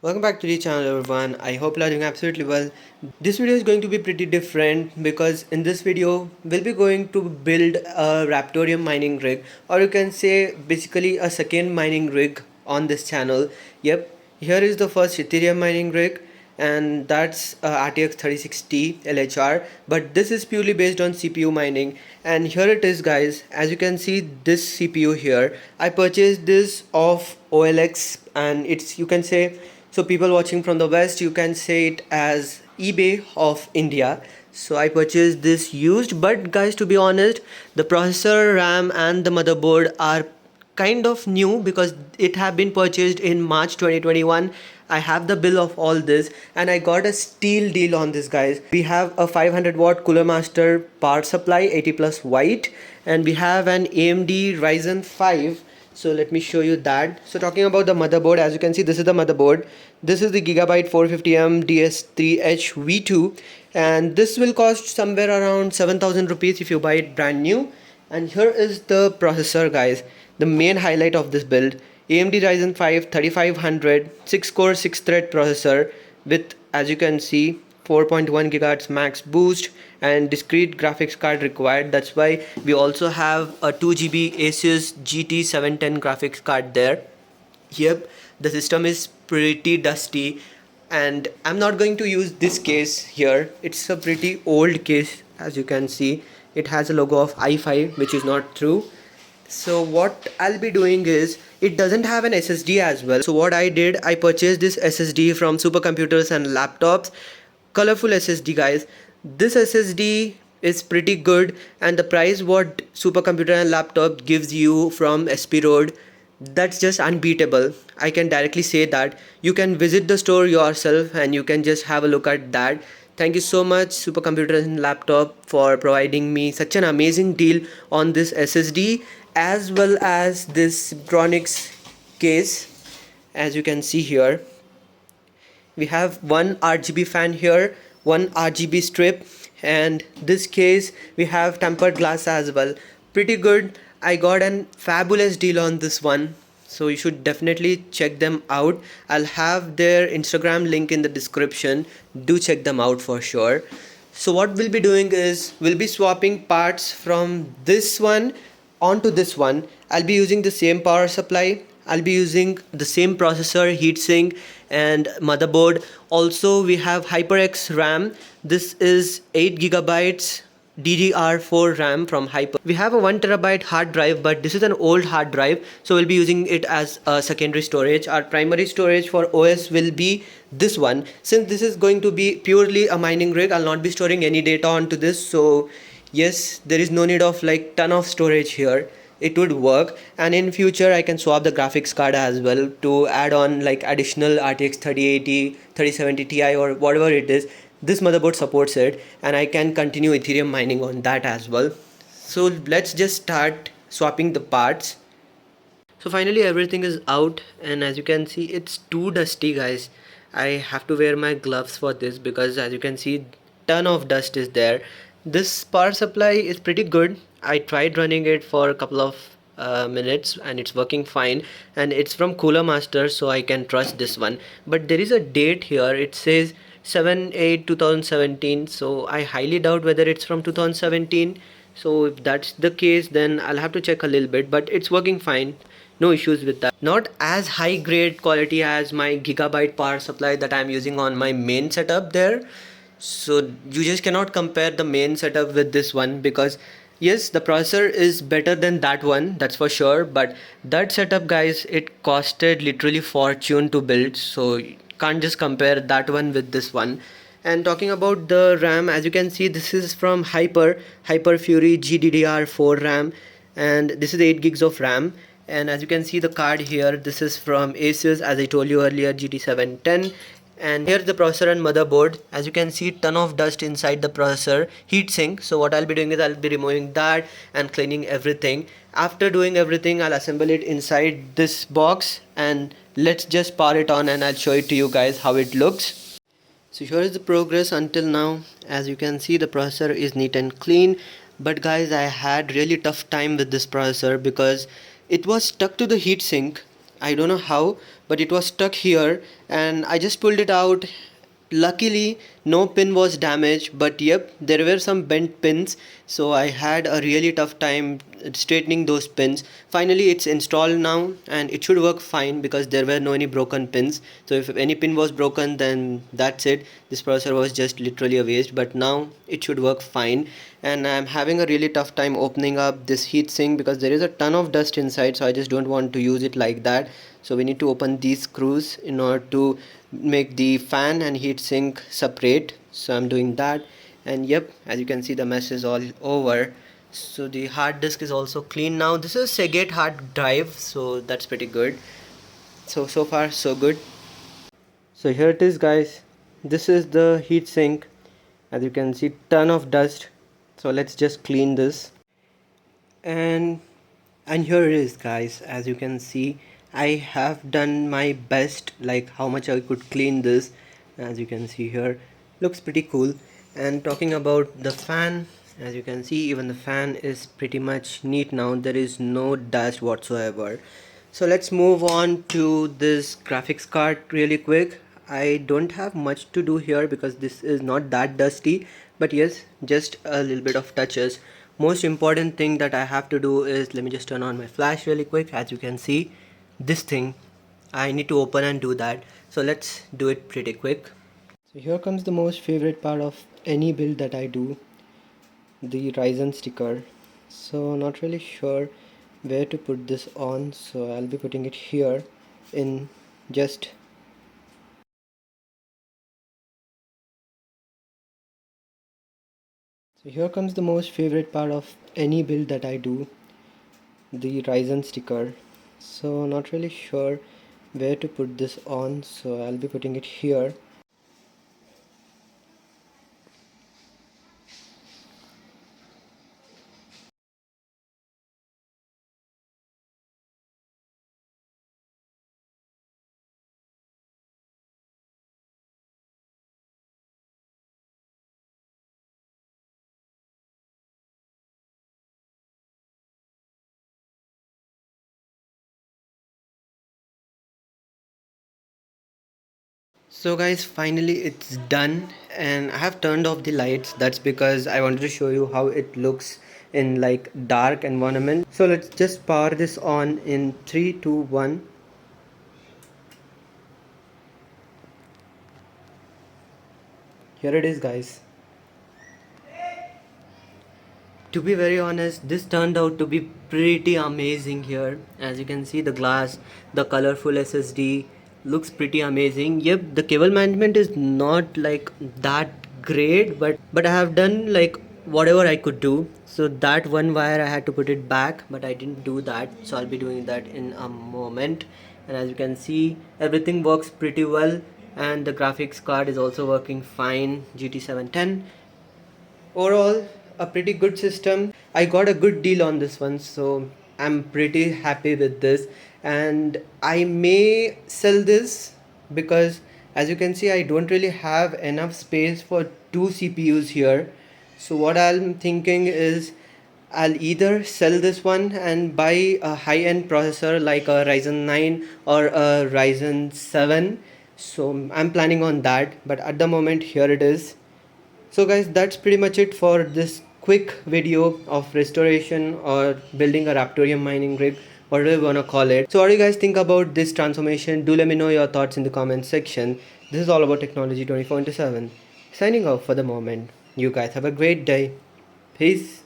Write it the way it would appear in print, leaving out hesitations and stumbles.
Welcome back to the channel everyone. I hope you are doing absolutely well. This video is going to be pretty different because in this video we'll be going to build a Raptorium mining rig, or you can say basically a second mining rig on this channel. Yep, here is the first Ethereum mining rig, and that's RTX 3060 LHR, but this is purely based on CPU mining. And here it is guys, as you can see this CPU here, I purchased this off OLX, and it's, you can say, so people watching from the west, you can say it as eBay of India. So I purchased this used, but guys, to be honest, the processor, RAM and the motherboard are kind of new because it have been purchased in March 2021. I have the bill of all this and I got a steal deal on this guys. We have a 500 watt Cooler Master power supply 80 plus white, and we have an AMD Ryzen 5. So let me show you that. So talking about the motherboard, as you can see, this is the motherboard. This is the Gigabyte 450M DS3H V2, and this will cost somewhere around 7,000 rupees if you buy it brand new. And here is the processor guys, the main highlight of this build. AMD Ryzen 5 3500 6 core 6 thread processor with, as you can see, 4.1 gigahertz max boost and discrete graphics card required. That's why we also have a 2 GB Asus GT710 graphics card there. Yep, the system is pretty dusty, and I'm not going to use this case here. It's a pretty old case, as you can see. It has a logo of i5, which is not true. So what I'll be doing is, it doesn't have an SSD as well. So what I did, I purchased this SSD from supercomputers and laptops. Colorful SSD guys. This SSD is pretty good, and the price what supercomputer and laptop gives you from SP Road, that's just unbeatable. I can directly say that. You can visit the store yourself and you can just have a look at that. Thank you so much supercomputer and laptop for providing me such an amazing deal on this SSD as well as this Syntronix case. As you can see here, we have one RGB fan here, one RGB strip, and this case we have tempered glass as well. Pretty good. I got an fabulous deal on this one, so you should definitely check them out. I'll have their Instagram link in the description. Do check them out for sure. So what we'll be doing is, we'll be swapping parts from this one onto this one. I'll be using the same power supply, I'll be using the same processor, heatsink and motherboard. Also we have HyperX RAM. This is 8 gigabytes DDR4 RAM from Hyper. We have a 1 terabyte hard drive, but this is an old hard drive, so we'll be using it as a secondary storage. Our primary storage for OS will be this one. Since this is going to be purely a mining rig, I'll not be storing any data onto this, so yes, there is no need of like ton of storage here. It would work, and in future I can swap the graphics card as well to add on like additional RTX 3080, 3070 Ti or whatever it is. This motherboard supports it, and I can continue Ethereum mining on that as well. So let's just start swapping the parts. So finally everything is out, and as you can see, it's too dusty guys. I have to wear my gloves for this because as you can see, ton of dust is there. This power supply is pretty good. I tried running it for a couple of minutes and it's working fine, and it's from Cooler Master, so I can trust this one. But there is a date here, it says 7/8/2017, so I highly doubt whether it's from 2017. So if that's the case, then I'll have to check a little bit, but it's working fine. No issues with that. Not as high grade quality as my Gigabyte power supply that I'm using on my main setup there. So you just cannot compare the main setup with this one, because yes, the processor is better than that one, that's for sure, but that setup guys, it costed literally fortune to build, so you can't just compare that one with this one. And talking about the RAM, as you can see, this is from Hyper Fury GDDR4 RAM, and this is 8 gigs of RAM. And as you can see the card here, this is from Asus, as I told you earlier, GT710. And here's the processor and motherboard. As you can see, ton of dust inside the processor heatsink. So what I'll be doing is, I'll be removing that and cleaning everything. After doing everything, I'll assemble it inside this box, and let's just power it on and I'll show it to you guys how it looks. So here is the progress until now. As you can see, the processor is neat and clean, but guys, I had really tough time with this processor because it was stuck to the heatsink I don't know how, but it was stuck here, and I just pulled it out. Luckily, no pin was damaged, but yep, there were some bent pins, so I had a really tough time straightening those pins. Finally, it's installed now, and it should work fine because there were no any broken pins. So if any pin was broken, then that's it. This processor was just literally a waste, but now it should work fine. And I'm having a really tough time opening up this heatsink because there is a ton of dust inside, so I just don't want to use it like that. So we need to open these screws in order to make the fan and heatsink separate. So I'm doing that, and yep, as you can see, the mess is all over. So the hard disk is also clean now. This is Seagate hard drive, so that's pretty good. So far so good. So here it is, guys. This is the heatsink. As you can see, ton of dust. So let's just clean this. And here it is, guys. As you can see, I have done my best, like how much I could clean this. As you can see here, looks pretty cool. And talking about the fan, as you can see, even the fan is pretty much neat now. There is no dust whatsoever. So let's move on to this graphics card really quick. I don't have much to do here because this is not that dusty, but yes, just a little bit of touches. Most important thing that I have to do is, let me just turn on my flash really quick. As you can see, this thing I need to open and do that. So let's do it pretty quick. So here comes the most favorite part of any build that I do, the Ryzen sticker. So not really sure where to put this on, so I'll be putting it here in just. So here comes the most favorite part of any build that I do, the Ryzen sticker. So not really sure where to put this on, so I'll be putting it here. So guys, finally it's done, and I have turned off the lights. That's because I wanted to show you how it looks in like dark environment. So let's just power this on in 3, 2, 1. Here it is, guys. To be very honest, this turned out to be pretty amazing here. As you can see, the glass, the colorful SSD looks pretty amazing. Yep, the cable management is not like that great, but I have done like whatever I could do. So that one wire I had to put it back, but I didn't do that, so I'll be doing that in a moment. And as you can see, everything works pretty well, and the graphics card is also working fine, GT 710. Overall, a pretty good system. I got a good deal on this one, so I'm pretty happy with this. And I may sell this because, as you can see, I don't really have enough space for two CPUs here. So what I'm thinking is I'll either sell this one and buy a high-end processor like a Ryzen 9 or a Ryzen 7. So I'm planning on that, but at the moment here it is. So guys, that's pretty much it for this quick video of restoration or building a Raptorium mining rig, whatever you wanna call it. So what do you guys think about this transformation? Do let me know your thoughts in the comment section. This is all about technology 24/7. Signing off for the moment. You guys have a great day. Peace.